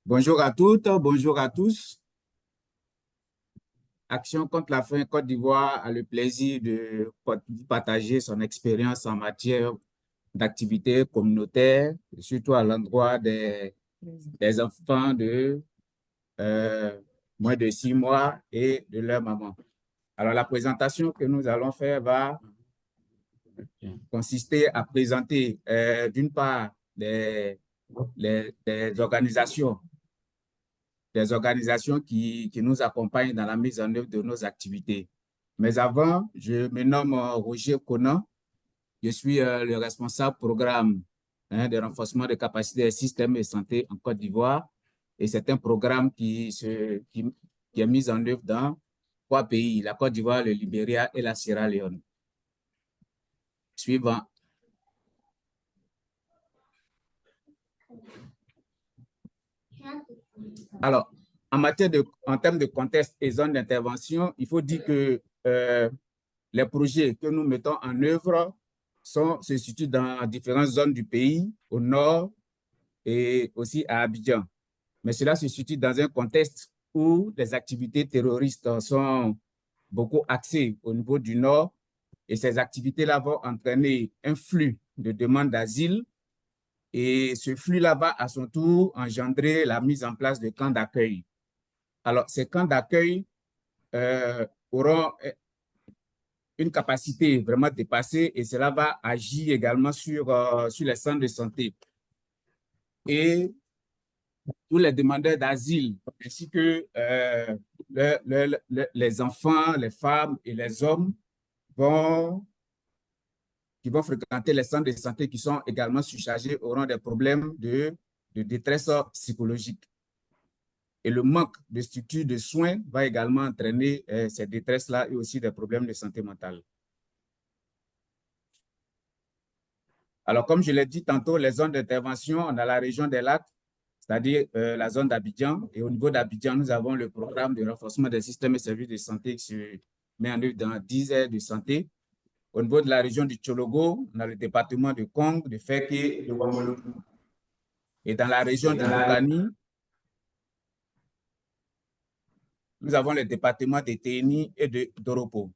Bonjour à toutes, bonjour à tous. Action contre la faim Côte d'Ivoire a le plaisir de partager son expérience en matière d'activités communautaires, surtout à l'endroit des enfants de moins de 6 mois et de leur maman. Alors, la présentation que nous allons faire va consister à présenter d'une part des organisations qui nous accompagnent dans la mise en œuvre de nos activités. Mais avant, je me nomme Roger Conan. Je suis le responsable programme de renforcement de capacités des systèmes de santé en Côte d'Ivoire. Et c'est un programme qui est mis en œuvre dans 3 pays, la Côte d'Ivoire, le Libéria et la Sierra Leone. Suivant. Alors, en termes de contexte et zones d'intervention, il faut dire que les projets que nous mettons en œuvre se situent dans différentes zones du pays, au nord et aussi à Abidjan. Mais cela se situe dans un contexte où les activités terroristes sont beaucoup axées au niveau du nord et ces activités-là vont entraîner un flux de demandes d'asile et ce flux-là va à son tour engendrer la mise en place de camps d'accueil. Alors, ces camps d'accueil auront une capacité vraiment dépassée et cela va agir également sur les centres de santé. Et tous les demandeurs d'asile, ainsi que les enfants, les femmes et les hommes qui vont fréquenter les centres de santé qui sont également surchargés auront des problèmes de détresse psychologique. Et le manque de structures de soins va également entraîner ces détresses-là et aussi des problèmes de santé mentale. Alors, comme je l'ai dit tantôt, les zones d'intervention, on a la région des lacs, c'est-à-dire la zone d'Abidjan. Et au niveau d'Abidjan, nous avons le programme de renforcement des systèmes et services de santé qui se met en œuvre dans 10 aires de santé. Au niveau de la région du Tchologo, on a le département de Kong, de Feke et de Wamoloku. Et dans la région de Moukani, nous avons le département de Téni et de Doropo.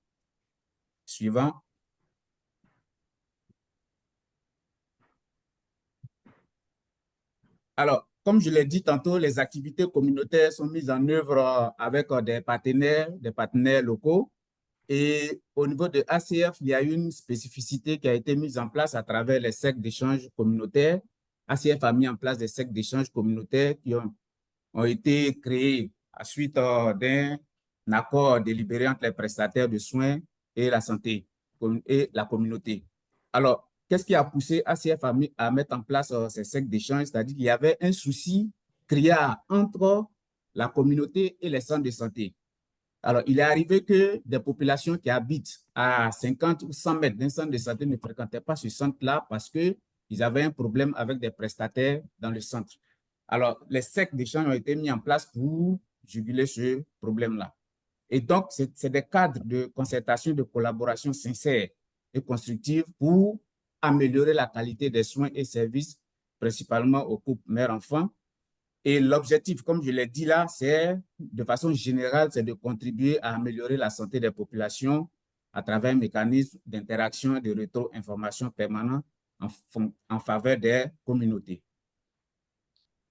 Suivant. Alors, comme je l'ai dit tantôt, les activités communautaires sont mises en œuvre avec des partenaires locaux. Et au niveau de ACF, il y a une spécificité qui a été mise en place à travers les cercles d'échange communautaires. ACF a mis en place des cercles d'échange communautaires qui ont été créés à suite d'un accord délibéré entre les prestataires de soins et la santé et la communauté. Alors, qu'est-ce qui a poussé ACF à mettre en place ces cercles d'échange? C'est-à-dire qu'il y avait un souci criard entre la communauté et les centres de santé. Alors, il est arrivé que des populations qui habitent à 50 ou 100 mètres d'un centre de santé ne fréquentaient pas ce centre-là parce qu'ils avaient un problème avec des prestataires dans le centre. Alors, les cercles d'échange ont été mis en place pour juguler ce problème-là. Et donc, c'est des cadres de concertation, de collaboration sincère et constructive pour améliorer la qualité des soins et services, principalement aux couples mère-enfant. Et l'objectif, comme je l'ai dit là, c'est de façon générale, c'est de contribuer à améliorer la santé des populations à travers un mécanisme d'interaction et de rétro-information permanent en faveur des communautés.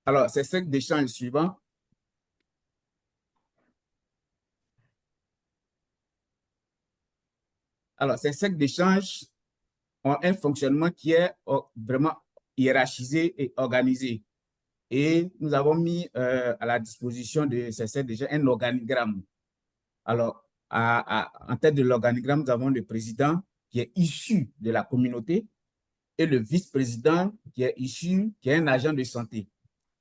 Alors, ces cercles d'échange suivants. Alors, ces cercles d'échange ont un fonctionnement qui est vraiment hiérarchisé et organisé. Et nous avons mis à la disposition de ces cercles d'échange un organigramme. Alors, en tête de l'organigramme, nous avons le président qui est issu de la communauté et le vice-président qui est un agent de santé.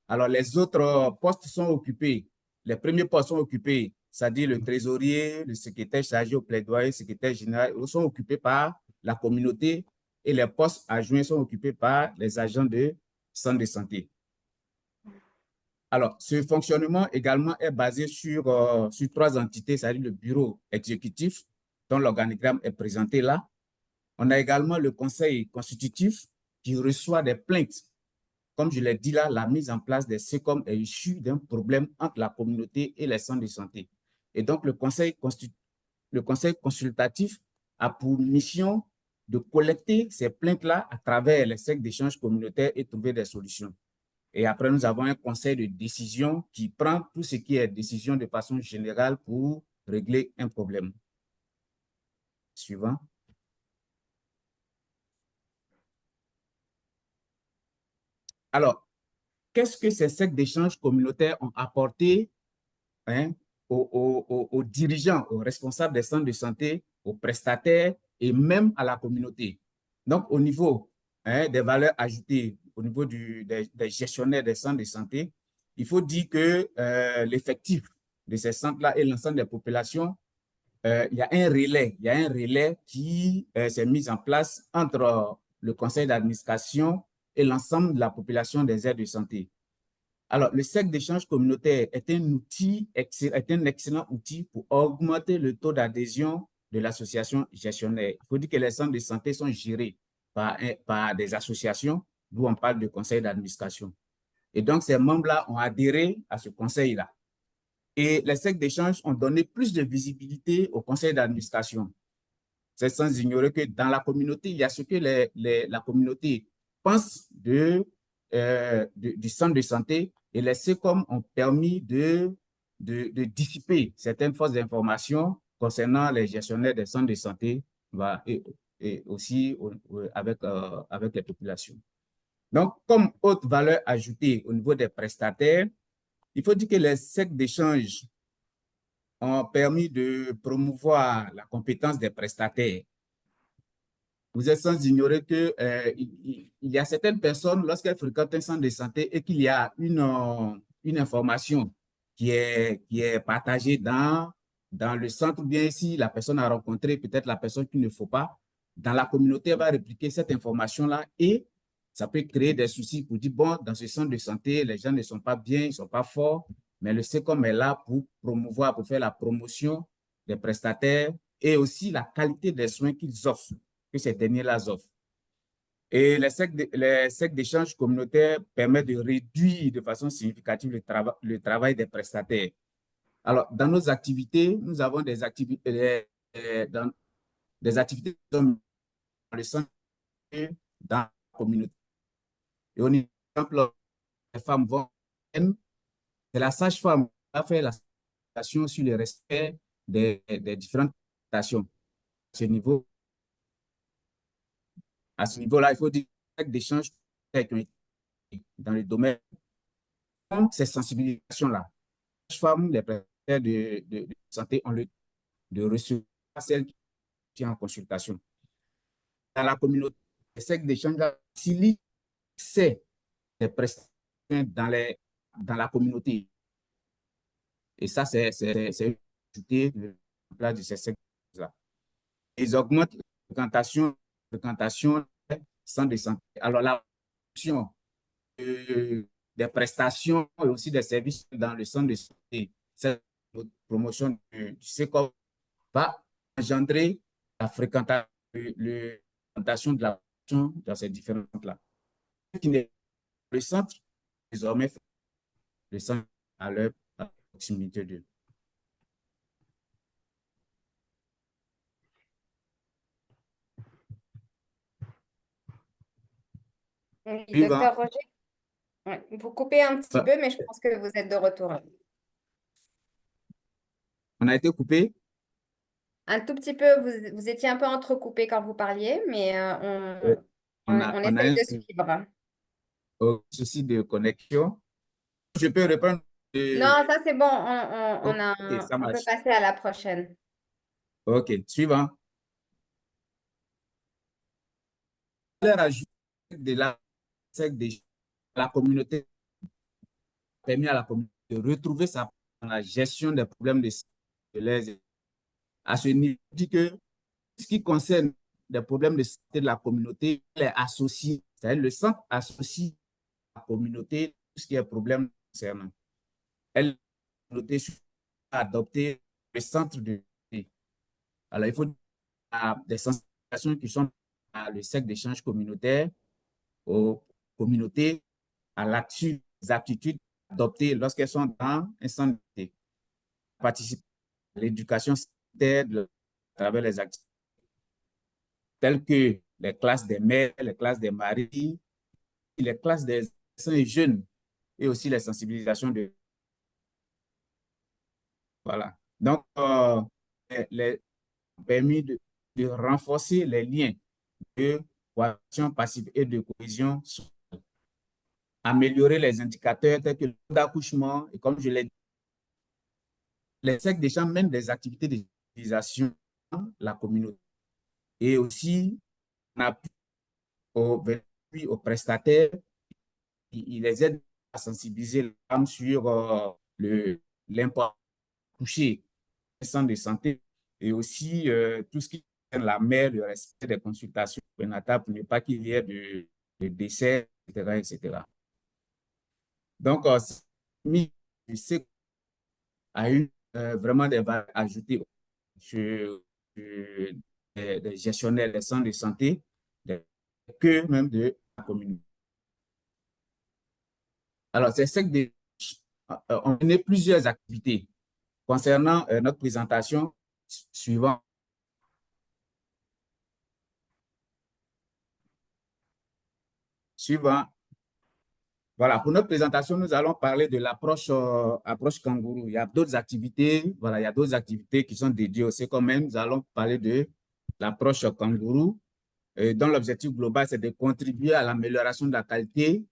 Alors, les autres postes sont occupés. Les premiers postes sont occupés, c'est-à-dire le trésorier, le secrétaire chargé au plaidoyer, le secrétaire général, sont occupés par la communauté et les postes adjoints sont occupés par les agents de centre de santé. Alors, ce fonctionnement également est basé sur 3 entités, c'est-à-dire le bureau exécutif, dont l'organigramme est présenté là. On a également le conseil constitutif qui reçoit des plaintes comme je l'ai dit là, la mise en place des SECOM est issue d'un problème entre la communauté et les centres de santé. Et donc, le conseil consultatif a pour mission de collecter ces plaintes-là à travers les cercles d'échange communautaires et trouver des solutions. Et après, nous avons un conseil de décision qui prend tout ce qui est décision de façon générale pour régler un problème. Suivant. Alors, qu'est-ce que ces cercles d'échange communautaires ont apporté, hein, aux dirigeants, aux responsables des centres de santé, aux prestataires et même à la communauté? Donc, au niveau, hein, des valeurs ajoutées, au niveau des gestionnaires des centres de santé, il faut dire que l'effectif de ces centres-là et l'ensemble des populations, il y a un relais qui s'est mis en place entre le conseil d'administration et l'ensemble de la population des aires de santé. Alors, le cercle d'échange communautaire est un excellent outil pour augmenter le taux d'adhésion de l'association gestionnaire. Il faut dire que les centres de santé sont gérés par des associations, d'où on parle de conseil d'administration. Et donc, ces membres-là ont adhéré à ce conseil-là. Et les cercles d'échange ont donné plus de visibilité au conseil d'administration. C'est sans ignorer que dans la communauté, il y a ce que la communauté pense du centre de santé, et les SECOM ont permis de dissiper certaines fausses informations concernant les gestionnaires des centres de santé et aussi avec les populations. Donc, comme haute valeur ajoutée au niveau des prestataires, il faut dire que les cercles d'échange ont permis de promouvoir la compétence des prestataires. Vous êtes sans ignorer que il y a certaines personnes, lorsqu'elles fréquentent un centre de santé et qu'il y a une information qui est partagée dans le centre, ou bien si la personne a rencontré peut-être la personne qu'il ne faut pas, dans la communauté, elle va répliquer cette information-là et ça peut créer des soucis pour dire, bon, dans ce centre de santé, les gens ne sont pas bien, ils ne sont pas forts, mais le SECOM est là pour promouvoir, pour faire la promotion des prestataires et aussi la qualité des soins qu'ils offrent, que ces derniers-là offrent. Et les cercles d'échange communautaire permettent de réduire de façon significative le travail des prestataires. Alors, dans nos activités, nous avons des activités, dans le centre, dans la communauté. Et on est, par exemple, les femmes vont, c'est la sage-femme qui va faire la station sur le respect des différentes stations. À ce niveau-là, il faut dire que d'échanges dans le domaine de ces sensibilisations-là. Les femmes, les prestataires de santé ont le de recevoir celles qui sont en consultation. Dans la communauté, les cercles d'échange facilitent l'accès des prestations dans la communauté. Et ça, c'est une utilité de place de ces secteurs-là. Ils augmentent fréquentation des centres de santé. Alors, la fonction des prestations et aussi des services dans le centre de santé, cette promotion du SECOM va engendrer la fréquentation de la population dans ces différents centres-là. Le centre, désormais, le centre à leur proximité d'eux. Oui, Suivant. docteur Roger, vous coupez un petit peu, mais je pense que vous êtes de retour. On a été coupé. Un tout petit peu, vous étiez un peu entrecoupé quand vous parliez, mais on On a essaye un de suivre. souci de connexion. Je peux reprendre. Non, ça c'est bon, OK, ça on peut marche. passer à la prochaine. OK, suivant. Leur ajout de la communauté permis à la communauté de retrouver sa dans la gestion des problèmes de leurs. À ce niveau, dit que ce qui concerne les problèmes de santé de la communauté, elle est associée, c'est-à-dire le centre associe la communauté tout ce qui est problème concernant. Elle, la communauté, a adopté le centre de. Alors, il faut des sensibilisations qui sont à le cercle d'échange communautaire aux communautés à l'attitude, les aptitudes adoptées lorsqu'elles sont dans un centre de participer à l'éducation sanitaire à travers les activités telles que les classes des mères, les classes des maris, les classes des adolescents et jeunes, et aussi les sensibilisations de... Voilà. Donc, les permis de renforcer les liens de cohésion passive et de cohésion, améliorer les indicateurs tels que le taux d'accouchement, et comme je l'ai dit, les cercles d'échange mènent des activités de sensibilisation dans la communauté. Et aussi, on appuie aux prestataires, il les aide à sensibiliser les femmes sur l'importance de toucher les centres de santé et aussi tout ce qui concerne la mère, le respect des consultations prénatales pour ne pas qu'il y ait de décès, etc., etc. Donc, je sais a eu vraiment des valeurs ajoutées sur des gestionnaires des centres de santé, que même de la communauté. Alors, c'est ça que on a mené plusieurs activités concernant notre présentation suivant. Suivant. Voilà, pour notre présentation, nous allons parler de l'approche approche kangourou. Il y a d'autres activités, voilà, il y a d'autres activités qui sont dédiées au CECOMEN. Nous allons parler de l'approche kangourou, dont l'objectif global, c'est de contribuer à l'amélioration de la qualité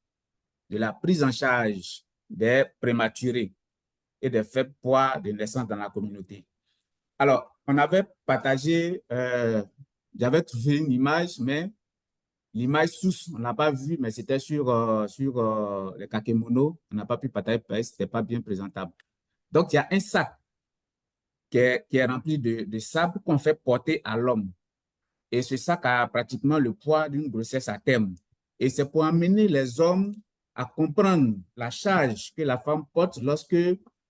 de la prise en charge des prématurés et des faibles poids de naissance dans la communauté. Alors, on avait partagé, j'avais trouvé une image, mais l'image source, on n'a pas vu, mais c'était sur les kakémonos. On n'a pas pu partager parce que ce n'était pas bien présentable. Donc, il y a un sac qui est rempli de sable qu'on fait porter à l'homme. Et ce sac a pratiquement le poids d'une grossesse à terme. Et c'est pour amener les hommes à comprendre la charge que la femme porte lorsque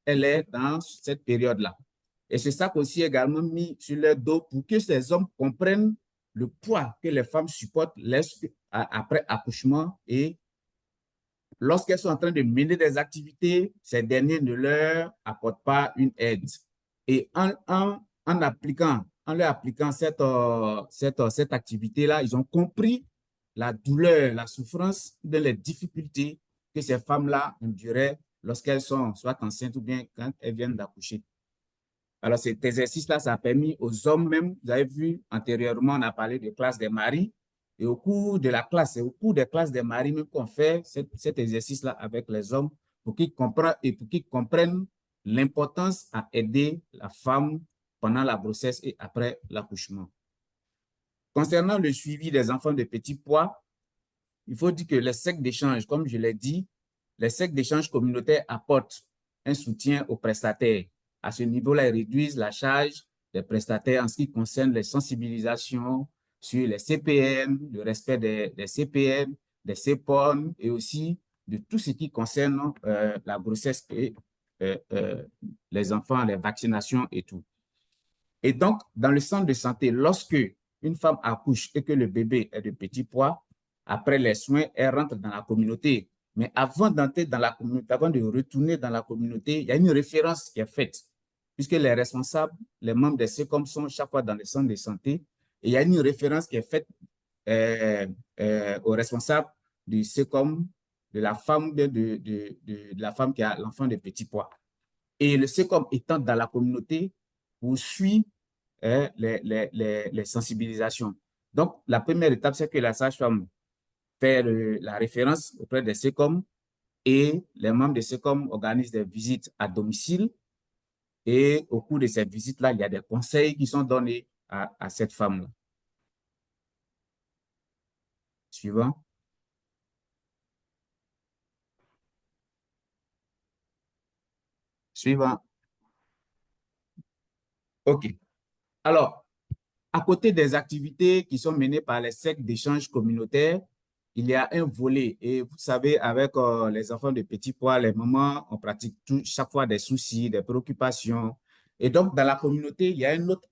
elle est dans cette période-là. Et ce sac aussi également mis sur leur dos pour que ces hommes comprennent le poids que les femmes supportent après accouchement et lorsqu'elles sont en train de mener des activités, ces derniers ne leur apportent pas une aide. Et en leur appliquant cette activité-là, ils ont compris la douleur, la souffrance, de les difficultés que ces femmes-là enduraient lorsqu'elles sont soit enceintes ou bien quand elles viennent d'accoucher. Alors, cet exercice-là, ça a permis aux hommes même, vous avez vu antérieurement, on a parlé de classe des maris, et au cours de la classe, et au cours des classes des maris, même qu'on fait cet exercice-là avec les hommes pour qu'ils comprennent l'importance à aider la femme pendant la grossesse et après l'accouchement. Concernant le suivi des enfants de petits poids, il faut dire que les cercles d'échange, comme je l'ai dit, les cercles d'échange communautaires apportent un soutien aux prestataires. À ce niveau-là, ils réduisent la charge des prestataires en ce qui concerne les sensibilisations sur les CPN, le respect des CPN, des CPON et aussi de tout ce qui concerne la grossesse et les enfants, les vaccinations et tout. Et donc, dans le centre de santé, lorsque une femme accouche et que le bébé est de petit poids, après les soins, elle rentre dans la communauté. Mais avant d'entrer dans la communauté, avant de retourner dans la communauté, il y a une référence qui est faite, puisque les responsables, les membres des SECOM sont chaque fois dans le centre de santé, et il y a une référence qui est faite aux responsables du SECOM, de la femme, de la femme qui a l'enfant de petit poids. Et le SECOM étant dans la communauté, poursuit les sensibilisations. Donc, la première étape, c'est que la sage-femme fait la référence auprès des SECOM et les membres des SECOM organisent des visites à domicile. Et au cours de ces visites-là, il y a des conseils qui sont donnés à cette femme-là. Suivant. Suivant. OK. Alors, à côté des activités qui sont menées par les cercles d'échange communautaires, il y a un volet. Et vous savez, avec les enfants de petits poids, les mamans, on pratique chaque fois des soucis, des préoccupations. Et donc, dans la communauté, il y a un autre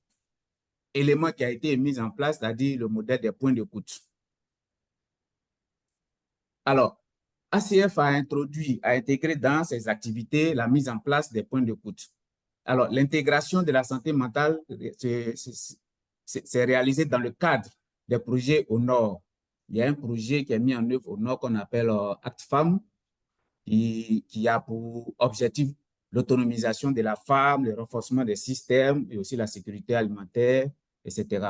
élément qui a été mis en place, c'est-à-dire le modèle des points d'écoute. Alors, ACF a intégré dans ses activités la mise en place des points d'écoute. Alors, l'intégration de la santé mentale, c'est réalisé dans le cadre des projets au Nord. Il y a un projet qui est mis en œuvre au Nord qu'on appelle Act Femme, qui a pour objectif l'autonomisation de la femme, le renforcement des systèmes et aussi la sécurité alimentaire, etc.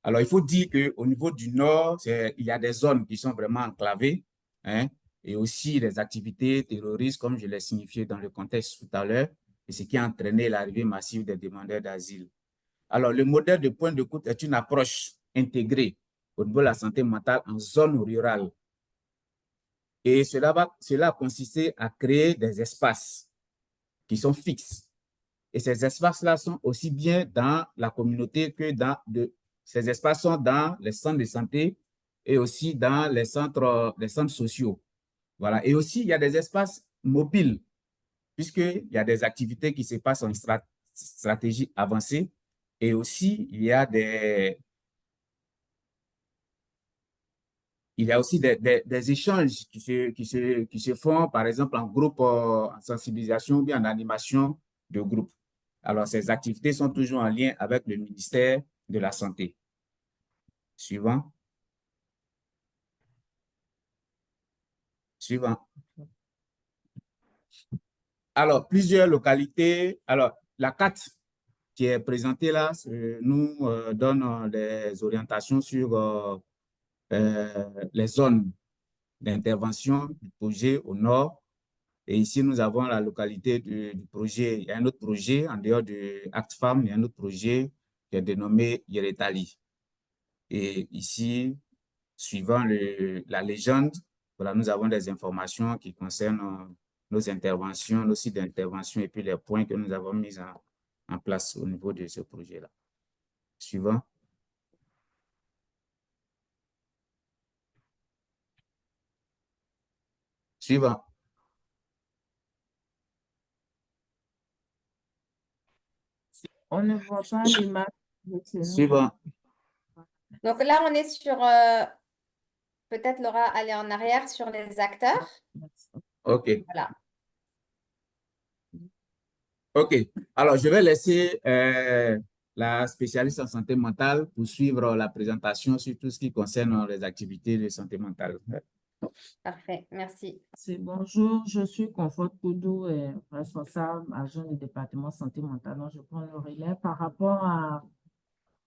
Alors, il faut dire qu'au niveau du Nord, il y a des zones qui sont vraiment enclavées, hein, et aussi des activités terroristes, comme je l'ai signifié dans le contexte tout à l'heure, et ce qui a entraîné l'arrivée massive des demandeurs d'asile. Alors, le modèle de point d'écoute est une approche intégrée au niveau de la santé mentale en zone rurale. Et cela a consisté à créer des espaces qui sont fixes. Et ces espaces-là sont aussi bien dans la communauté que ces espaces sont dans les centres de santé et aussi dans les centres sociaux. Voilà. Et aussi, il y a des espaces mobiles, puisqu'il y a des activités qui se passent en stratégie avancée. Et aussi, il y a aussi des échanges qui se font, par exemple, en groupe, en sensibilisation ou bien en animation de groupe. Alors, ces activités sont toujours en lien avec le ministère de la Santé. Suivant. Suivant. Alors, plusieurs localités. Alors, la carte qui est présentée là nous donne des orientations sur les zones d'intervention du projet au nord. Et ici, nous avons la localité du projet. Il y a un autre projet en dehors de Act Femme, il y a un autre projet qui est dénommé Yeretali. Et ici, suivant la légende, voilà, nous avons des informations qui concernent nos interventions, nos sites d'intervention et puis les points que nous avons mis en place au niveau de ce projet-là. Suivant. Suivant. On ne voit pas l'image. Suivant. Donc là, on est sur, peut-être Laura, aller en arrière sur les acteurs. OK. Voilà. OK. Alors, je vais laisser la spécialiste en santé mentale poursuivre la présentation sur tout ce qui concerne les activités de santé mentale. Parfait, merci. Bonjour, je suis Comfort Koudou, responsable agent du département santé mentale. Donc, je prends le relais par rapport à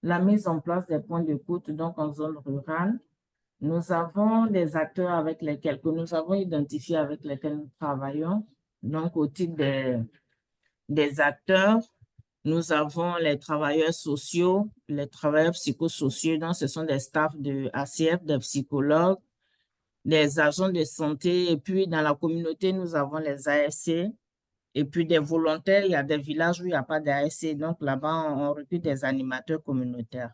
la mise en place des points d'écoute donc en zone rurale. Nous avons des acteurs avec lesquels que nous avons identifiés avec lesquels nous travaillons. Donc, au titre des acteurs, nous avons les travailleurs sociaux, les travailleurs psychosociaux. Donc, ce sont des staffs de ACF, des psychologues, des agents de santé. Et puis, dans la communauté, nous avons les ASC. Et puis, des volontaires, il y a des villages où il n'y a pas d'ASC. Donc, là-bas, on recrute des animateurs communautaires.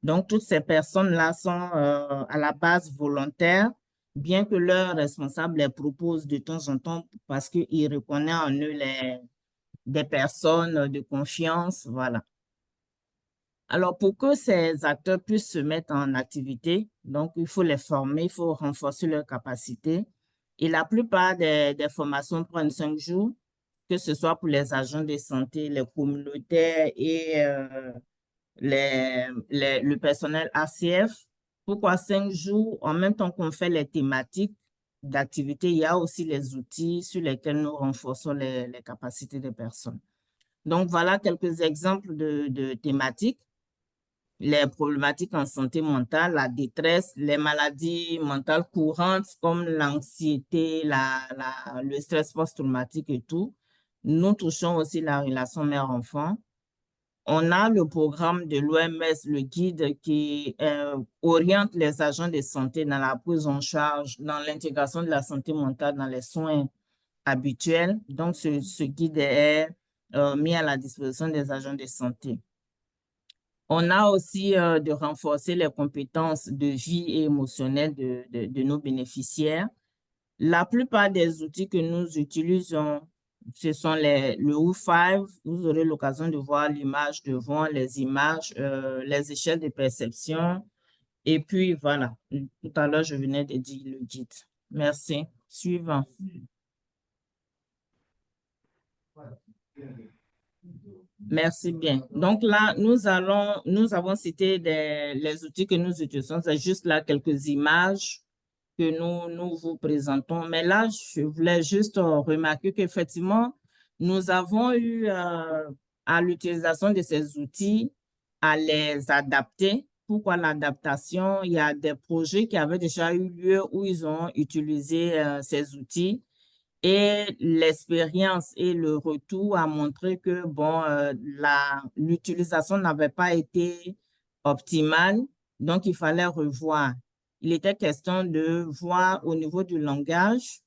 Donc, toutes ces personnes-là sont à la base volontaires, bien que leurs responsables les proposent de temps en temps parce qu'ils reconnaissent en eux des personnes de confiance. Voilà. Alors, pour que ces acteurs puissent se mettre en activité, donc il faut les former, il faut renforcer leurs capacités. Et la plupart des formations prennent 5 jours, que ce soit pour les agents de santé, les communautaires et le personnel ACF. Pourquoi 5 jours? En même temps qu'on fait les thématiques d'activité, il y a aussi les outils sur lesquels nous renforçons les capacités des personnes. Donc, voilà quelques exemples de thématiques. Les problématiques en santé mentale, la détresse, les maladies mentales courantes comme l'anxiété, le stress post-traumatique et tout. Nous touchons aussi la relation mère-enfant. On a le programme de l'OMS, le guide qui oriente les agents de santé dans la prise en charge, dans l'intégration de la santé mentale dans les soins habituels. Donc, ce guide est mis à la disposition des agents de santé. On a aussi de renforcer les compétences de vie et émotionnelles de nos bénéficiaires. La plupart des outils que nous utilisons, ce sont le U5. Vous aurez l'occasion de voir l'image devant, les images, les échelles de perception. Et puis, voilà, tout à l'heure, je venais de dire le guide. Merci. Suivant. Merci bien. Donc là, nous avons cité les outils que nous utilisons. C'est juste là quelques images que nous vous présentons. Mais là, je voulais juste remarquer qu'effectivement, nous avons eu à l'utilisation de ces outils à les adapter. Pourquoi l'adaptation? Il y a des projets qui avaient déjà eu lieu où ils ont utilisé ces outils. Et l'expérience et le retour a montré que bon, l'utilisation n'avait pas été optimale, donc il fallait revoir. Il était question de voir au niveau du langage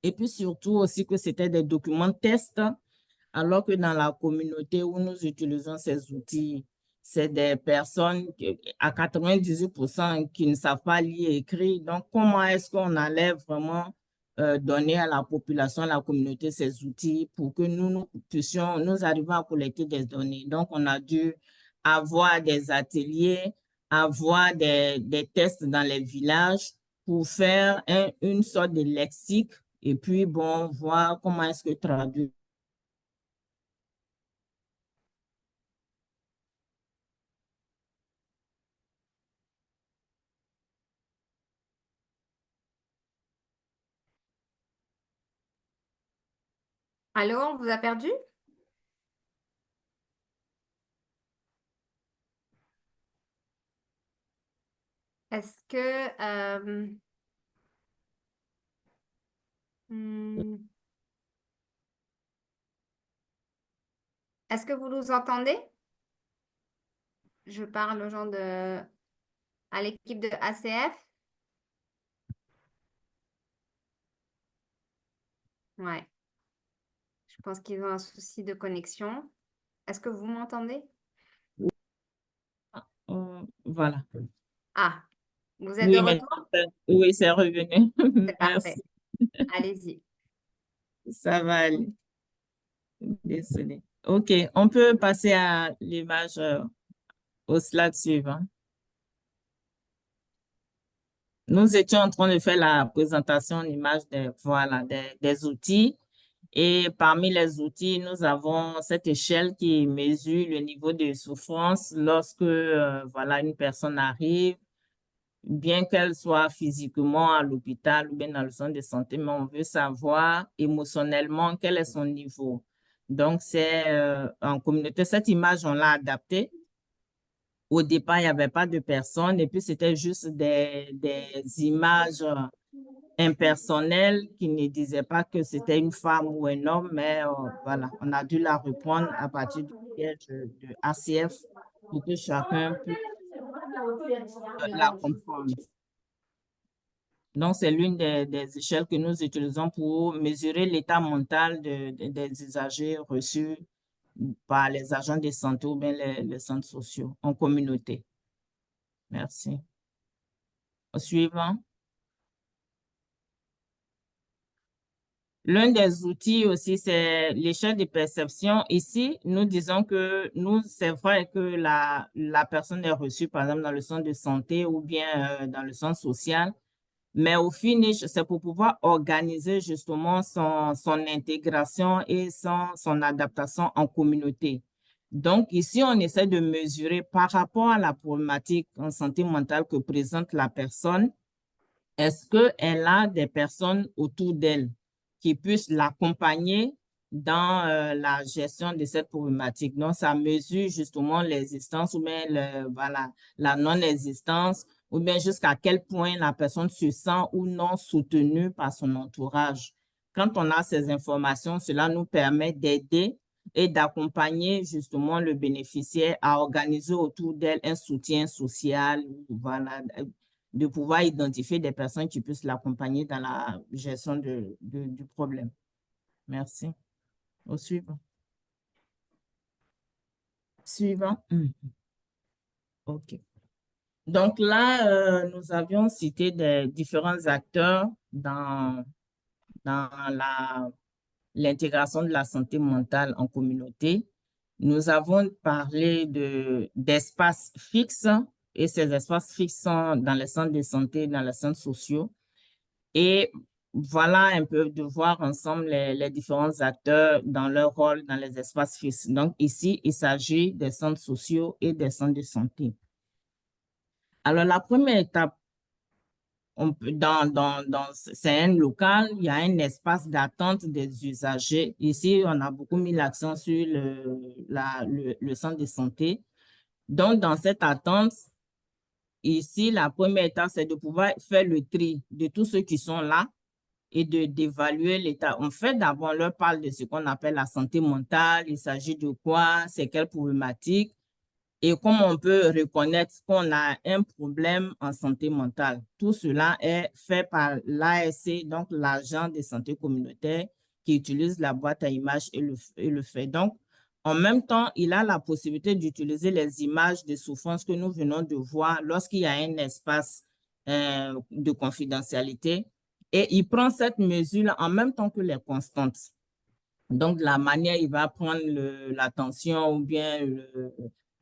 et puis surtout aussi que c'était des documents tests, alors que dans la communauté où nous utilisons ces outils, c'est des personnes à 98% qui ne savent pas lire et écrire. Donc, comment est-ce qu'on allait vraiment donner à la population, à la communauté ces outils pour que nous puissions, nous arriver à collecter des données. Donc, on a dû avoir des ateliers, avoir des tests dans les villages pour faire une sorte de lexique et puis, bon, voir comment est-ce que traduire. Allô, on vous a perdu? Est-ce que... hmm, est-ce que vous nous entendez? Je parle aux gens à l'équipe de ACF. Ouais, je pense qu'ils ont un souci de connexion. Est-ce que vous m'entendez? Voilà. Ah, vous êtes de Oui, mais retour? oui, c'est revenu. C'est parfait. Merci. Allez-y. Ça va aller. Désolé. OK, on peut passer à l'image au slide suivant. Nous étions en train de faire la présentation en image voilà, des outils. Et parmi les outils, nous avons cette échelle qui mesure le niveau de souffrance lorsque voilà, une personne arrive, bien qu'elle soit physiquement à l'hôpital ou bien dans le centre de santé, mais on veut savoir émotionnellement quel est son niveau. Donc, c'est en communauté, cette image, on l'a adaptée. Au départ, il n'y avait pas de personnes et puis c'était juste des images impersonnelles qui ne disaient pas que c'était une femme ou un homme, mais voilà, on a dû la reprendre à partir du siège de ACF pour que chacun puisse la comprendre. Donc, c'est l'une des échelles que nous utilisons pour mesurer l'état mental des usagers reçus par les agents de santé ou bien les centres sociaux en communauté. Merci. Au suivant. L'un des outils aussi, c'est l'échelle de perception. Ici, nous disons que c'est vrai que la personne est reçue, par exemple, dans le centre de santé ou bien dans le centre social, mais au finish, c'est pour pouvoir organiser justement son intégration et son adaptation en communauté. Donc, ici, on essaie de mesurer par rapport à la problématique en santé mentale que présente la personne, est-ce qu'elle a des personnes autour d'elle qui puissent l'accompagner dans la gestion de cette problématique? Donc, ça mesure justement l'existence ou bien voilà, la non-existence ou bien jusqu'à quel point la personne se sent ou non soutenue par son entourage. Quand on a ces informations, cela nous permet d'aider et d'accompagner justement le bénéficiaire à organiser autour d'elle un soutien social, voilà, de pouvoir identifier des personnes qui puissent l'accompagner dans la gestion du problème. Merci. Au suivant. Suivant. OK. Donc là, nous avions cité des différents acteurs dans l'intégration de la santé mentale en communauté. Nous avons parlé d'espaces fixes et ces espaces fixes sont dans les centres de santé, dans les centres sociaux. Et voilà un peu de voir ensemble les différents acteurs dans leur rôle dans les espaces physiques. Donc ici, il s'agit des centres sociaux et des centres de santé. Alors la première étape, dans c'est un local, il y a un espace d'attente des usagers. Ici, on a beaucoup mis l'accent sur le centre de santé. Donc, dans cette attente, ici, la première étape, c'est de pouvoir faire le tri de tous ceux qui sont là et d'évaluer l'état. En fait, d'abord, on leur parle de ce qu'on appelle la santé mentale. Il s'agit de quoi, c'est quelle problématique et comment on peut reconnaître qu'on a un problème en santé mentale. Tout cela est fait par l'ASC, donc l'agent de santé communautaire qui utilise la boîte à images et le fait. Donc, en même temps, il a la possibilité d'utiliser les images de souffrance que nous venons de voir lorsqu'il y a un espace de confidentialité et il prend cette mesure en même temps que les constantes. Donc, de la manière, il va prendre la tension ou bien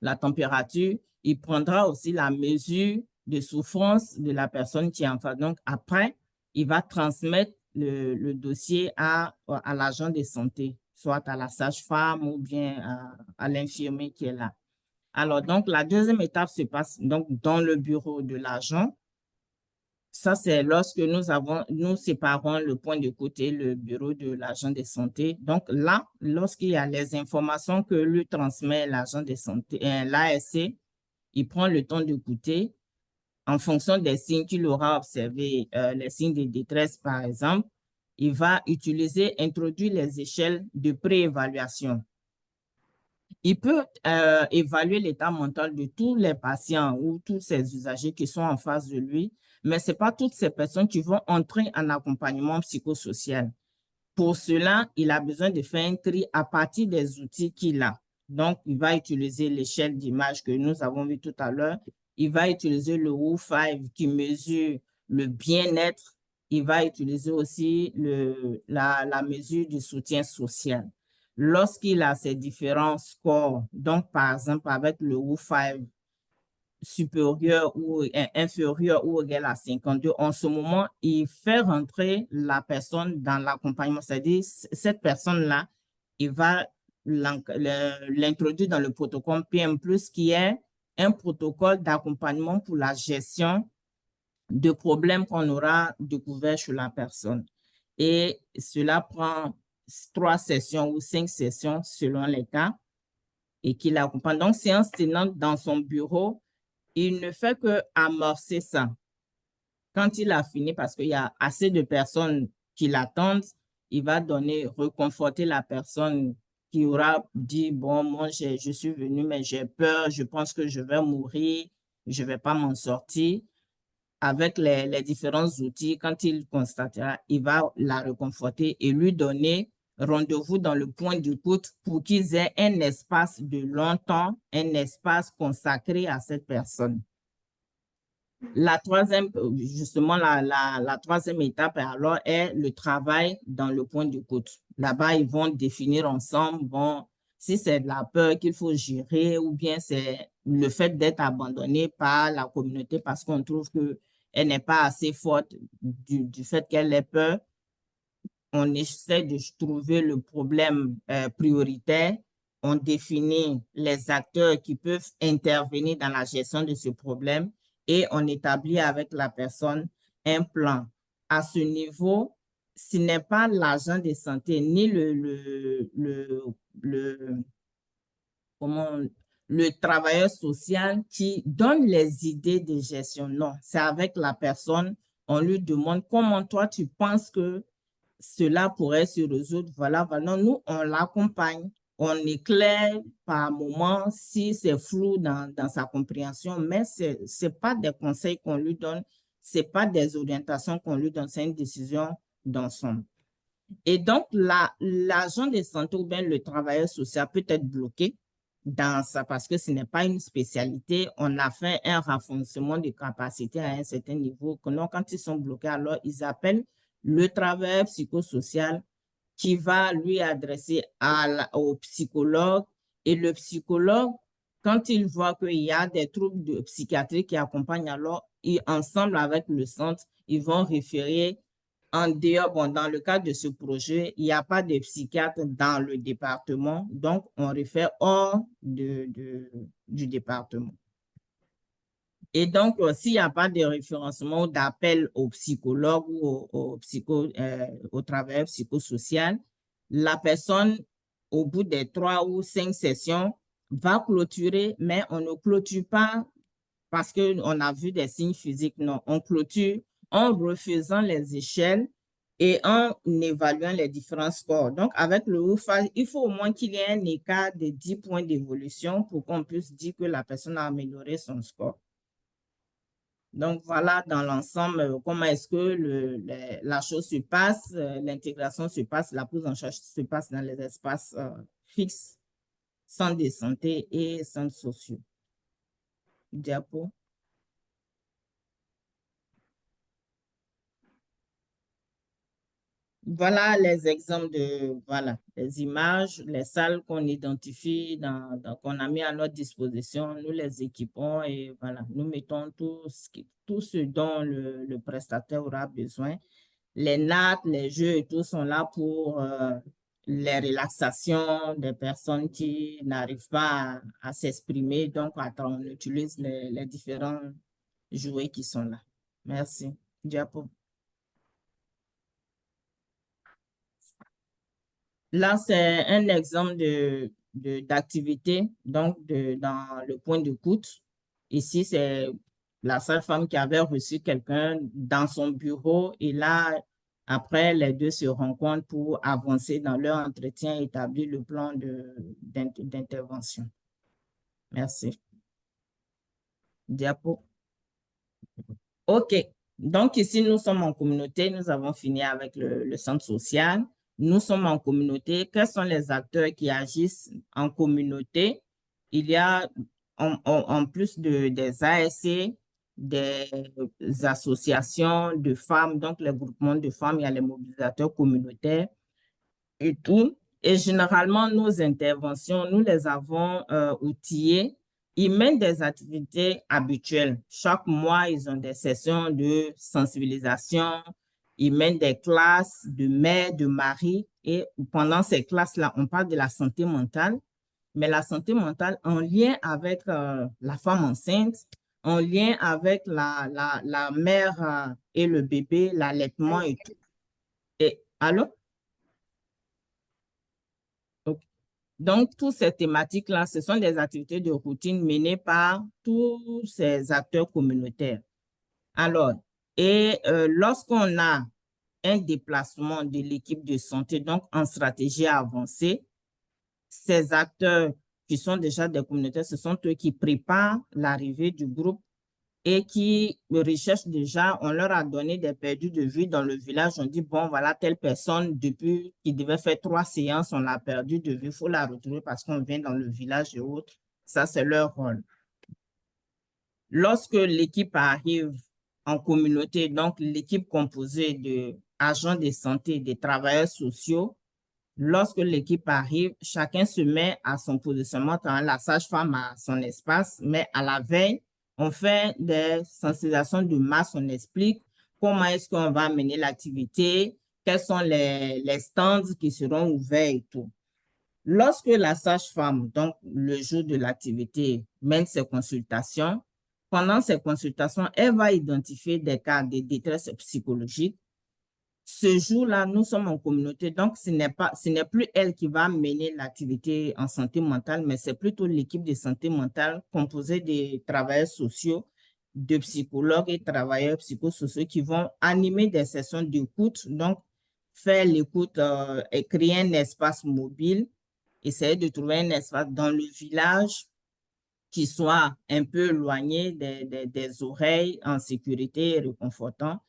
la température. Il prendra aussi la mesure de souffrance de la personne qui est en face. Donc, après, il va transmettre le dossier à l'agent de santé, soit à la sage-femme ou bien à l'infirmier qui est là. Alors, donc, la deuxième étape se passe donc dans le bureau de l'agent. Ça, c'est lorsque nous séparons le point de côté, le bureau de l'agent de santé. Donc là, lorsqu'il y a les informations que lui transmet l'agent de santé, l'ASC, il prend le temps d'écouter en fonction des signes qu'il aura observés, les signes de détresse par exemple, il va introduire les échelles de préévaluation. Il peut évaluer l'état mental de tous les patients ou tous ces usagers qui sont en face de lui, mais ce n'est pas toutes ces personnes qui vont entrer en accompagnement psychosocial. Pour cela, il a besoin de faire un tri à partir des outils qu'il a. Donc, il va utiliser l'échelle d'image que nous avons vu tout à l'heure. Il va utiliser le WHO5 qui mesure le bien-être. Il va utiliser aussi la mesure du soutien social. Lorsqu'il a ces différents scores, donc par exemple avec le WHO5 supérieur ou inférieur ou égal à 52, en ce moment, il fait rentrer la personne dans l'accompagnement. C'est-à-dire, cette personne-là, il va l'introduire dans le protocole PM+, qui est un protocole d'accompagnement pour la gestion de problèmes qu'on aura découverts sur la personne. Et cela prend 3 sessions ou 5 sessions selon les cas et qui l'accompagne. Donc, séance tenante dans son bureau, il ne fait que amorcer ça. Quand il a fini, parce qu'il y a assez de personnes qui l'attendent, il va réconforter la personne qui aura dit, bon, moi, je suis venu, mais j'ai peur, je pense que je vais mourir, je ne vais pas m'en sortir. Avec les différents outils, quand il constatera, il va la réconforter et lui donner rendez-vous dans le point d'écoute pour qu'ils aient un espace de longtemps, un espace consacré à cette personne. La troisième, justement, la troisième étape, alors, est le travail dans le point d'écoute. Là-bas, ils vont définir ensemble, bon, si c'est de la peur qu'il faut gérer ou bien c'est le fait d'être abandonné par la communauté parce qu'on trouve qu'elle n'est pas assez forte du fait qu'elle ait peur. On essaie de trouver le problème prioritaire. On définit les acteurs qui peuvent intervenir dans la gestion de ce problème et on établit avec la personne un plan. À ce niveau, ce n'est pas l'agent de santé ni le travailleur social qui donne les idées de gestion. Non, c'est avec la personne, on lui demande comment toi tu penses que cela pourrait se résoudre. Voilà, voilà. Nous, on l'accompagne, on éclaire par moment si c'est flou dans sa compréhension, mais ce n'est pas des conseils qu'on lui donne, ce n'est pas des orientations qu'on lui donne, c'est une décision d'ensemble. Et donc, l'agent de santé ou bien le travailleur social peut être bloqué dans ça parce que ce n'est pas une spécialité. On a fait un renforcement de capacité à un certain niveau. Donc, quand ils sont bloqués, alors ils appellent le travailleur psychosocial qui va lui adresser au psychologue. Et le psychologue, quand il voit qu'il y a des troubles de psychiatrie qui accompagnent, alors ensemble avec le centre, ils vont référer En dehors, bon, dans le cadre de ce projet, il n'y a pas de psychiatre dans le département, donc on réfère hors du département. Et donc, s'il n'y a pas de référencement ou d'appel au psychologue ou au travailleur psychosocial, la personne, au bout des 3 ou 5 sessions, va clôturer, mais on ne clôture pas parce qu'on a vu des signes physiques. Non, on clôture en refaisant les échelles et en évaluant les différents scores. Donc, avec le WUFA, il faut au moins qu'il y ait un écart de 10 points d'évolution pour qu'on puisse dire que la personne a amélioré son score. Donc, voilà dans l'ensemble comment est-ce que la chose se passe, l'intégration se passe, la prise en charge se passe dans les espaces fixes, centres de santé et centres sociaux. Diapo. Voilà les exemples voilà, les images, les salles qu'on identifie, qu'on a mis à notre disposition, nous les équipons et voilà, nous mettons tout ce dont le prestataire aura besoin. Les nattes, les jeux et tout sont là pour les relaxations des personnes qui n'arrivent pas à s'exprimer. Donc, on utilise les différents jouets qui sont là. Merci. Diapo. Là, c'est un exemple d'activité, donc dans le point d'écoute. Ici, c'est la seule femme qui avait reçu quelqu'un dans son bureau et là, après, les deux se rencontrent pour avancer dans leur entretien et établir le plan d'intervention. Merci. Diapo. OK. Donc, ici, nous sommes en communauté. Nous avons fini avec le centre social. Nous sommes en communauté. Quels sont les acteurs qui agissent en communauté? Il y a, en plus des ASC, des associations de femmes, donc les groupements de femmes, il y a les mobilisateurs communautaires et tout. Et généralement, nos interventions, nous les avons outillées. Ils mènent des activités habituelles. Chaque mois, ils ont des sessions de sensibilisation. Ils mènent des classes de mères, de maris. Et pendant ces classes-là, on parle de la santé mentale. Mais la santé mentale en lien avec la femme enceinte, en lien avec la mère et le bébé, l'allaitement et tout. Et, allô? Donc, toutes ces thématiques-là, ce sont des activités de routine menées par tous ces acteurs communautaires. Alors, lorsqu'on a un déplacement de l'équipe de santé, donc en stratégie avancée, ces acteurs qui sont déjà des communautaires, ce sont eux qui préparent l'arrivée du groupe et qui recherchent déjà, on leur a donné des perdus de vue dans le village. On dit, bon, voilà, telle personne, depuis qu'il devait faire 3 séances, on l'a perdu de vue, il faut la retrouver parce qu'on vient dans le village et autres. Ça, c'est leur rôle. Lorsque l'équipe arrive en communauté, donc l'équipe composée d'agents de santé, des travailleurs sociaux, lorsque l'équipe arrive, chacun se met à son positionnement, quand la sage-femme a son espace, mais à la veille, on fait des sensibilisations de masse, on explique comment est-ce qu'on va mener l'activité, quels sont les stands qui seront ouverts et tout. Lorsque la sage-femme, donc le jour de l'activité, mène ses consultations, pendant ces consultations, elle va identifier des cas de détresse psychologique. Ce jour-là, nous sommes en communauté, donc ce n'est plus elle qui va mener l'activité en santé mentale, mais c'est plutôt l'équipe de santé mentale composée de travailleurs sociaux, de psychologues et travailleurs psychosociaux qui vont animer des sessions d'écoute, donc faire l'écoute, créer un espace mobile, essayer de trouver un espace dans le village qui soit un peu éloigné des oreilles, en sécurité et réconfortant,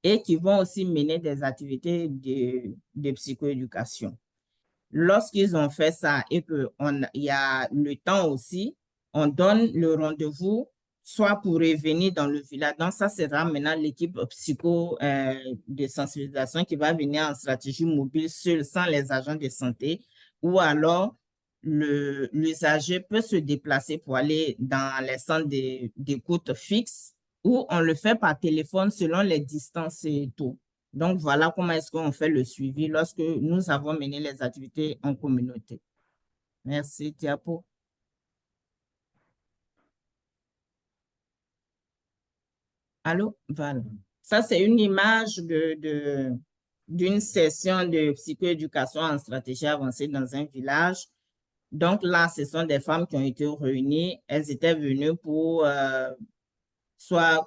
et qui vont aussi mener des activités de psychoéducation. Lorsqu'ils ont fait ça et qu'il y a le temps aussi, on donne le rendez-vous soit pour revenir dans le village. Donc, ça sera maintenant l'équipe psycho de sensibilisation qui va venir en stratégie mobile seule, sans les agents de santé, ou alors l'usager peut se déplacer pour aller dans les centres d'écoute fixes ou on le fait par téléphone selon les distances et tout. Donc, voilà comment est-ce qu'on fait le suivi lorsque nous avons mené les activités en communauté. Merci, Diapo. Allô? Voilà. Ça, c'est une image d'une session de psychoéducation en stratégie avancée dans un village. Donc là, ce sont des femmes qui ont été réunies. Elles étaient venues pour soit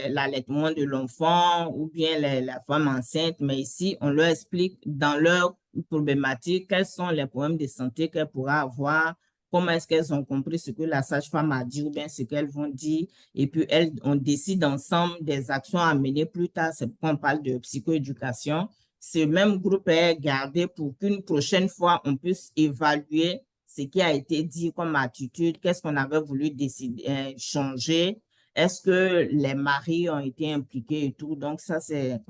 l'allaitement de l'enfant ou bien la femme enceinte. Mais ici, on leur explique dans leur problématique quels sont les problèmes de santé qu'elles pourraient avoir, comment est-ce qu'elles ont compris ce que la sage-femme a dit ou bien ce qu'elles vont dire. Et puis, on décide ensemble des actions à mener plus tard. C'est pourquoi on parle de psychoéducation. Ce même groupe est gardé pour qu'une prochaine fois, on puisse évaluer ce qui a été dit comme attitude, qu'est-ce qu'on avait voulu décider, changer. Est-ce que les maris ont été impliqués et tout? Donc, ça, c'est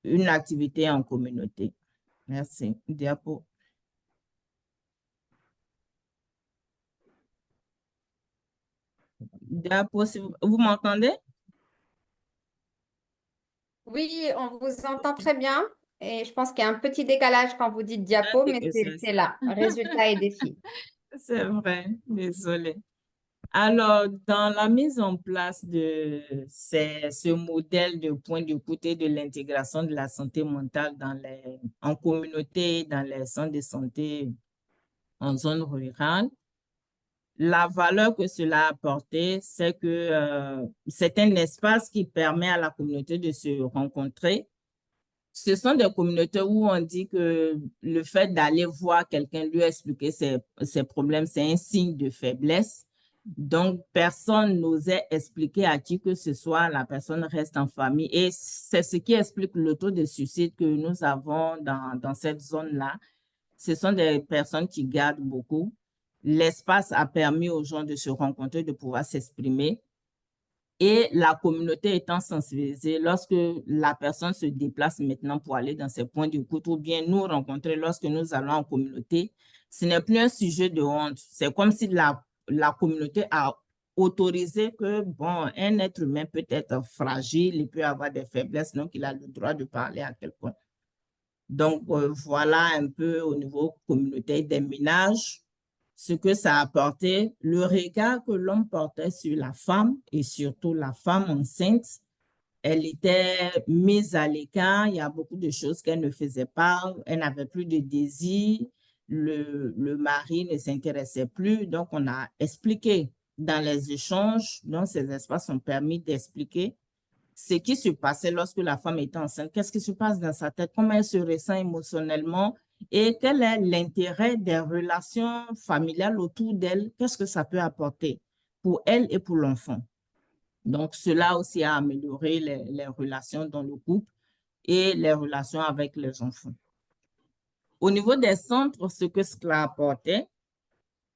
une activité en communauté. Merci. Diapo. Diapo, si vous m'entendez? Oui, on vous entend très bien. Et je pense qu'il y a un petit décalage quand vous dites diapo, mais c'est là. Résultats et défis. C'est vrai, désolé. Alors, dans la mise en place de ce modèle de point d'écoute et de l'intégration de la santé mentale en communauté, dans les centres de santé en zone rurale, la valeur que cela a apporté, c'est que c'est un espace qui permet à la communauté de se rencontrer. Ce sont des communautés où on dit que le fait d'aller voir quelqu'un lui expliquer ses problèmes, c'est un signe de faiblesse. Donc, personne n'osait expliquer à qui que ce soit, la personne reste en famille. Et c'est ce qui explique le taux de suicide que nous avons dans cette zone-là. Ce sont des personnes qui gardent beaucoup. L'espace a permis aux gens de se rencontrer, de pouvoir s'exprimer. Et la communauté étant sensibilisée, lorsque la personne se déplace maintenant pour aller dans ses points d'écoute ou bien nous rencontrer lorsque nous allons en communauté, ce n'est plus un sujet de honte. C'est comme si la communauté a autorisé que, bon, un être humain peut être fragile, il peut avoir des faiblesses, donc il a le droit de parler à quelqu'un. Donc, voilà un peu au niveau communautaire des ménages, ce que ça a apporté, le regard que l'homme portait sur la femme et surtout la femme enceinte. Elle était mise à l'écart, il y a beaucoup de choses qu'elle ne faisait pas, elle n'avait plus de désir, le mari ne s'intéressait plus, donc on a expliqué dans les échanges, donc ces espaces ont permis d'expliquer ce qui se passait lorsque la femme était enceinte, qu'est-ce qui se passe dans sa tête, comment elle se ressent émotionnellement et quel est l'intérêt des relations familiales autour d'elle, qu'est-ce que ça peut apporter pour elle et pour l'enfant. Donc, cela aussi a amélioré les relations dans le couple et les relations avec les enfants. Au niveau des centres, ce que cela apportait,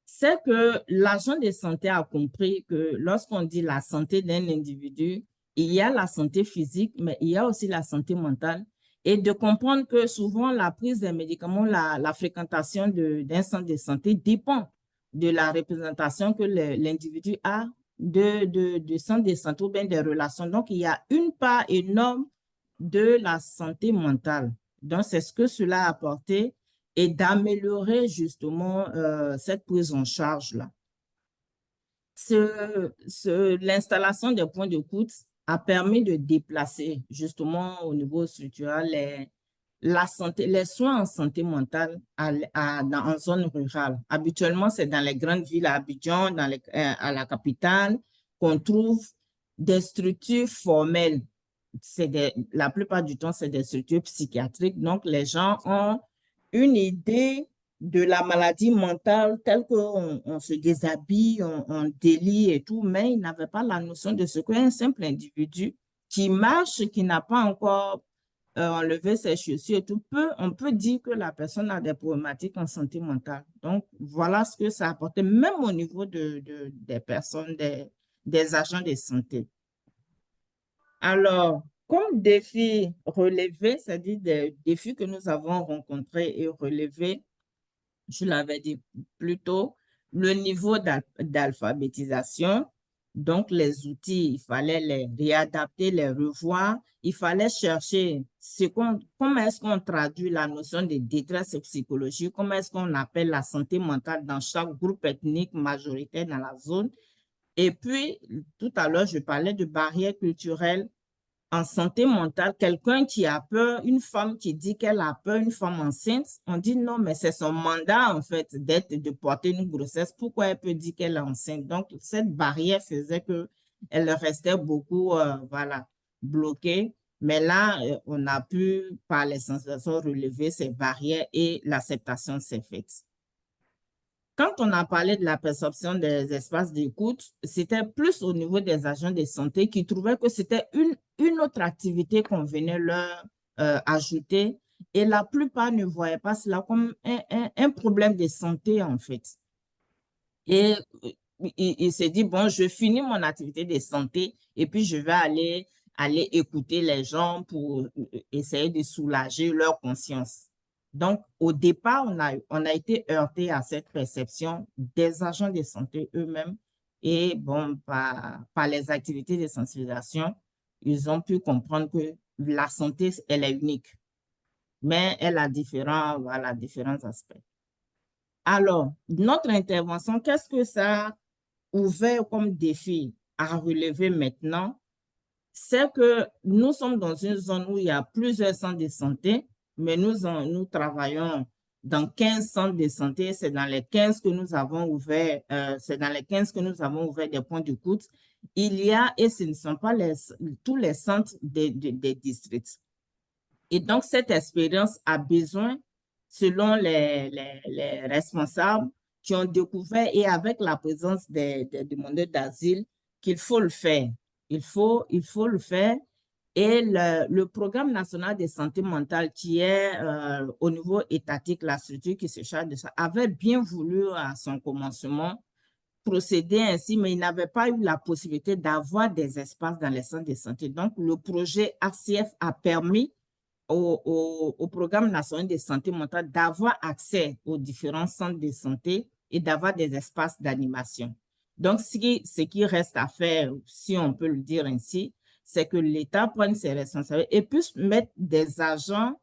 c'est que l'agent de santé a compris que lorsqu'on dit la santé d'un individu, il y a la santé physique, mais il y a aussi la santé mentale. Et de comprendre que souvent la prise des médicaments, la fréquentation d'un centre de santé dépend de la représentation que l'individu a de centre de santé ou bien des relations. Donc, il y a une part énorme de la santé mentale. Donc, c'est ce que cela a apporté et d'améliorer justement cette prise en charge-là. L'installation des points d'écoute a permis de déplacer justement au niveau structurel les soins en santé mentale en zone rurale. Habituellement, c'est dans les grandes villes, à Abidjan, à la capitale, qu'on trouve des structures formelles. La plupart du temps, c'est des structures psychiatriques. Donc, les gens ont une idée de la maladie mentale telle qu'on se déshabille, on délie et tout, mais ils n'avaient pas la notion de ce qu'un simple individu qui marche, qui n'a pas encore enlevé ses chaussures et tout, on peut dire que la personne a des problématiques en santé mentale. Donc, voilà ce que ça a apporté, même au niveau des personnes, des agents de santé. Alors, comme défi relevé, c'est-à-dire des défis que nous avons rencontrés et relevés, je l'avais dit plus tôt, le niveau d'alphabétisation. Donc, les outils, il fallait les réadapter, les revoir. Il fallait chercher comment est-ce qu'on traduit la notion de détresse psychologique, comment est-ce qu'on appelle la santé mentale dans chaque groupe ethnique majoritaire dans la zone. Et puis, tout à l'heure, je parlais de barrières culturelles en santé mentale. Quelqu'un qui a peur, une femme qui dit qu'elle a peur, une femme enceinte, on dit non, mais c'est son mandat, en fait, de porter une grossesse. Pourquoi elle peut dire qu'elle est enceinte? Donc, cette barrière faisait qu'elle restait beaucoup, voilà, bloquée. Mais là, on a pu, par les sensations, relever ces barrières et l'acceptation s'est faite. Quand on a parlé de la perception des espaces d'écoute, c'était plus au niveau des agents de santé qui trouvaient que c'était une autre activité qu'on venait leur ajouter et la plupart ne voyaient pas cela comme un problème de santé en fait. Et il s'est dit, bon, je finis mon activité de santé et puis je vais aller écouter les gens pour essayer de soulager leur conscience. Donc, au départ, on a été heurté à cette perception des agents de santé eux-mêmes et bon, par les activités de sensibilisation, ils ont pu comprendre que la santé, elle est unique, mais elle a voilà, différents aspects. Alors, notre intervention, qu'est-ce que ça a ouvert comme défi à relever maintenant? C'est que nous sommes dans une zone où il y a plusieurs centres de santé, mais nous travaillons dans 15 centres de santé. C'est dans les 15 que nous avons ouvert, des points d'écoute. Il y a, et ce ne sont pas tous les centres des districts. Et donc, cette expérience a besoin, selon les responsables qui ont découvert, et avec la présence des demandeurs d'asile, qu'il faut le faire. Il faut le faire. Et le Programme national de santé mentale, qui est au niveau étatique, la structure qui se charge de ça, avait bien voulu à son commencement procéder ainsi, mais il n'avait pas eu la possibilité d'avoir des espaces dans les centres de santé. Donc, le projet ACF a permis au Programme national de santé mentale d'avoir accès aux différents centres de santé et d'avoir des espaces d'animation. Donc, ce qui reste à faire, si on peut le dire ainsi, c'est que l'État prenne ses responsabilités et puisse mettre des agents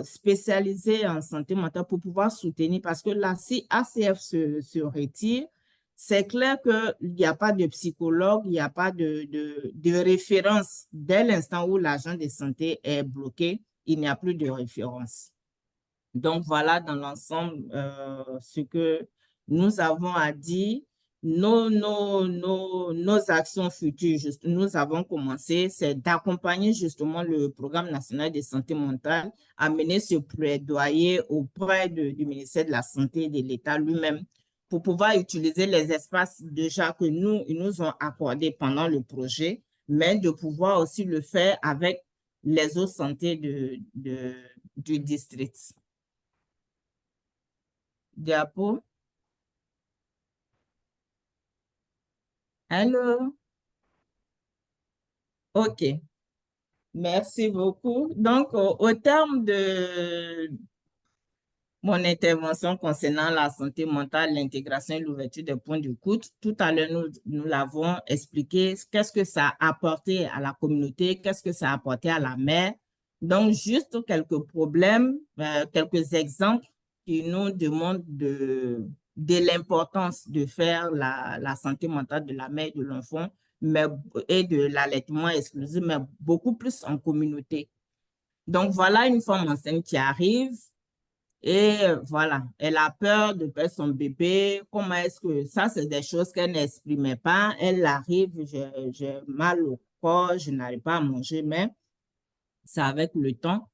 spécialisés en santé mentale pour pouvoir soutenir, parce que là, si ACF se retire, c'est clair qu'il n'y a pas de psychologue, il n'y a pas de référence. Dès l'instant où l'agent de santé est bloqué, il n'y a plus de référence. Donc, voilà dans l'ensemble ce que nous avons à dire. Nos actions futures, nous avons commencé, c'est d'accompagner justement le Programme national de santé mentale à mener ce plaidoyer auprès du ministère de la Santé et de l'État lui-même pour pouvoir utiliser les espaces déjà que ils nous ont accordés pendant le projet, mais de pouvoir aussi le faire avec les autres santé du district. Diapo. Allô? OK. Merci beaucoup. Donc, au terme de mon intervention concernant la santé mentale, l'intégration et l'ouverture des points d'écoute, tout à l'heure, nous l'avons expliqué, qu'est-ce que ça a apporté à la communauté, qu'est-ce que ça a apporté à la mère. Donc, juste quelques problèmes, quelques exemples qui nous demandent de l'importance de faire la santé mentale de la mère et de l'enfant, et de l'allaitement exclusif, mais beaucoup plus en communauté. Donc, voilà une femme enceinte qui arrive et voilà, elle a peur de perdre son bébé. Comment est-ce que ça, c'est des choses qu'elle n'exprimait pas. Elle arrive, j'ai mal au corps, je n'arrive pas à manger, mais c'est avec le temps.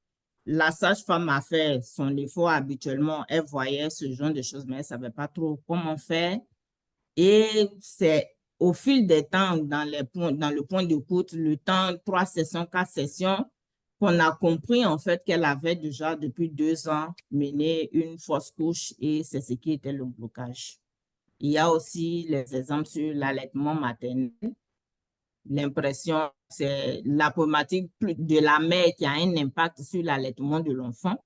La sage-femme a fait son effort habituellement. Elle voyait ce genre de choses, mais elle ne savait pas trop comment faire. Et c'est au fil des temps, dans le point d'écoute, le temps, 3 sessions, 4 sessions, qu'on a compris en fait qu'elle avait déjà depuis 2 ans mené une fausse couche et c'est ce qui était le blocage. Il y a aussi les exemples sur l'allaitement maternel. L'impression, c'est la problématique de la mère qui a un impact sur l'allaitement de l'enfant.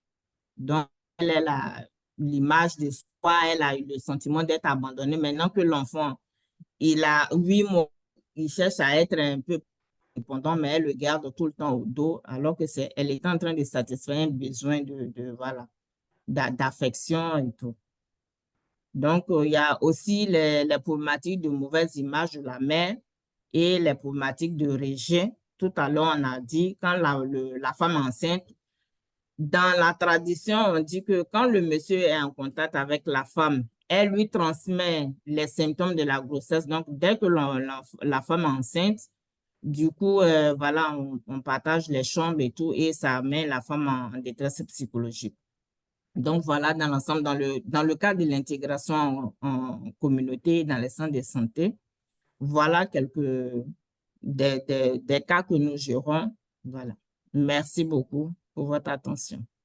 Donc, elle a l'image de soi, elle a eu le sentiment d'être abandonnée. Maintenant que l'enfant Il a 8 mois, il cherche à être un peu dépendant, mais elle le garde tout le temps au dos, alors que elle est en train de satisfaire un besoin voilà, d'affection et tout. Donc, il y a aussi les problématiques de mauvaise image de la mère et les problématiques de rejet. Tout à l'heure, on a dit, quand la femme enceinte, dans la tradition, on dit que quand le monsieur est en contact avec la femme, elle lui transmet les symptômes de la grossesse. Donc, dès que la femme est enceinte, du coup, voilà, on partage les chambres et tout, et ça met la femme en détresse psychologique. Donc, voilà, dans l'ensemble, dans le cadre de l'intégration en communauté, dans les centres de santé, voilà quelques des cas que nous gérons. Voilà. Merci beaucoup pour votre attention.